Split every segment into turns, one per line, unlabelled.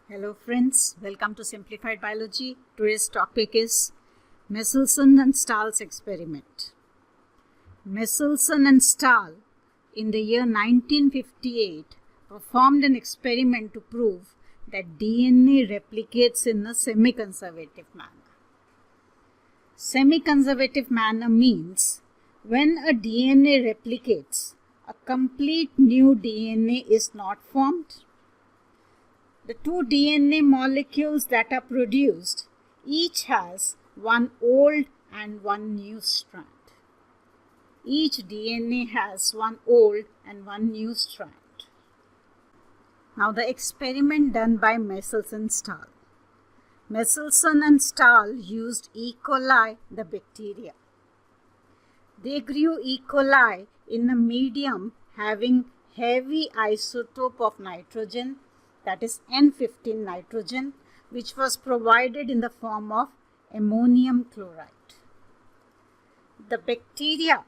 Hello friends, welcome to Simplified Biology. Today's topic is Michelson and Stahl's experiment. Michelson and Stahl in the year 1958 performed an experiment to prove that DNA replicates in a semi-conservative manner. Semi-conservative manner means when a DNA replicates, a complete new DNA is not formed. The two DNA molecules that are produced each has one old and one new strand. Each DNA has one old and one new strand. Now the experiment done by Michelson and Stahl. Michelson and Stahl used E. coli, the bacteria. They grew E. coli in a medium having heavy isotope of nitrogen, that is N15 nitrogen, which was provided in the form of ammonium chloride. The bacteria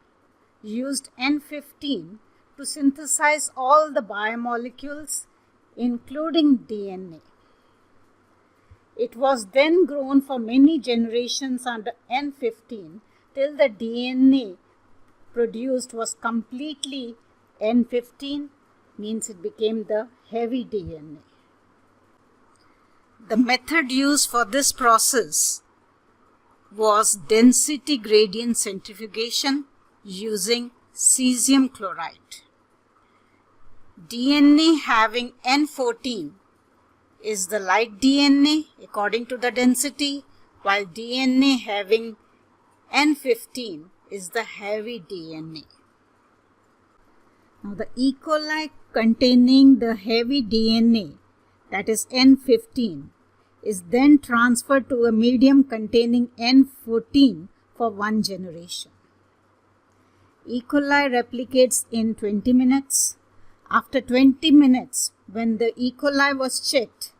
used N15 to synthesize all the biomolecules, including DNA. It was then grown for many generations under N15 till the DNA produced was completely N15, means it became the heavy DNA. The method used for this process was density gradient centrifugation using cesium chloride. DNA having N14 is the light DNA according to the density, while DNA having N15 is the heavy DNA. Now the E. coli containing the heavy DNA, that is N15, is then transferred to a medium containing N14 for one generation. E. coli replicates in 20 minutes. After 20 minutes, when the E. coli was checked,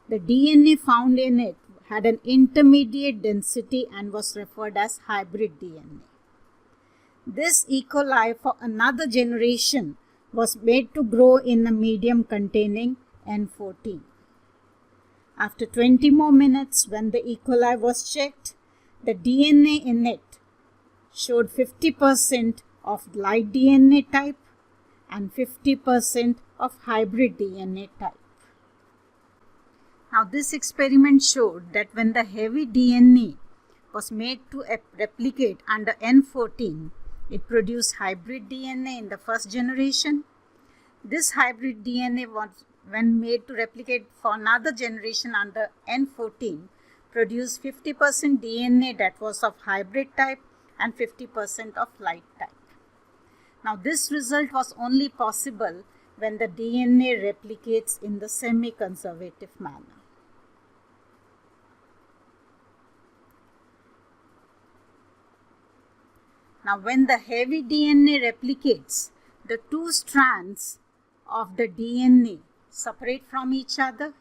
the DNA found in it had an intermediate density and was referred as hybrid DNA. This E. coli for another generation was made to grow in a medium containing N14. After 20 more minutes, when the E. coli was checked, the DNA in it showed 50% of light DNA type and 50% of hybrid DNA type. Now this experiment showed that when the heavy DNA was made to replicate under N14, it produced hybrid DNA in the first generation. This hybrid DNA was, when made to replicate for another generation under N14, produced 50% DNA that was of hybrid type and 50% of light type. Now this result was only possible when the DNA replicates in the semi-conservative manner. Now when the heavy DNA replicates, the two strands of the DNA separate from each other.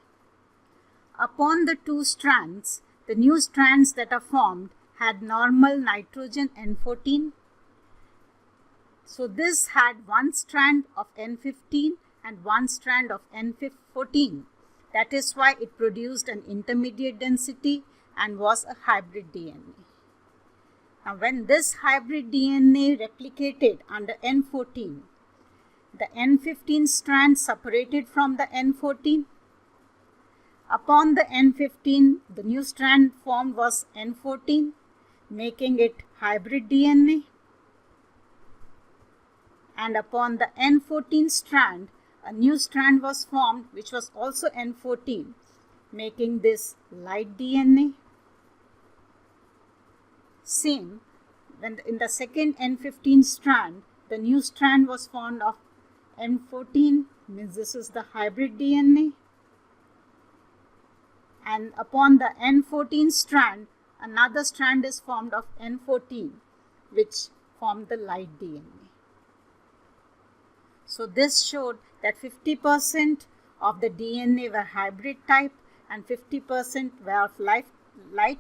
Upon the two strands, the new strands that are formed had normal nitrogen N14. So this had one strand of N15 and one strand of N14. That is why it produced an intermediate density and was a hybrid DNA. Now when this hybrid DNA replicated under N14, the N15 strand separated from the N14. Upon the N15, the new strand formed was N14, making it hybrid DNA. And upon the N14 strand, a new strand was formed which was also N14, making this light DNA. Same, when in the second N15 strand, the new strand was formed of N14, means this is the hybrid DNA. And upon the N14 strand, another strand is formed of N14, which formed the light DNA. So this showed that 50% of the DNA were hybrid type and 50% were of light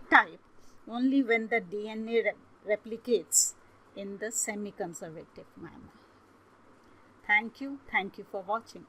type only when the DNA replicates in the semi-conservative manner. Thank you for watching.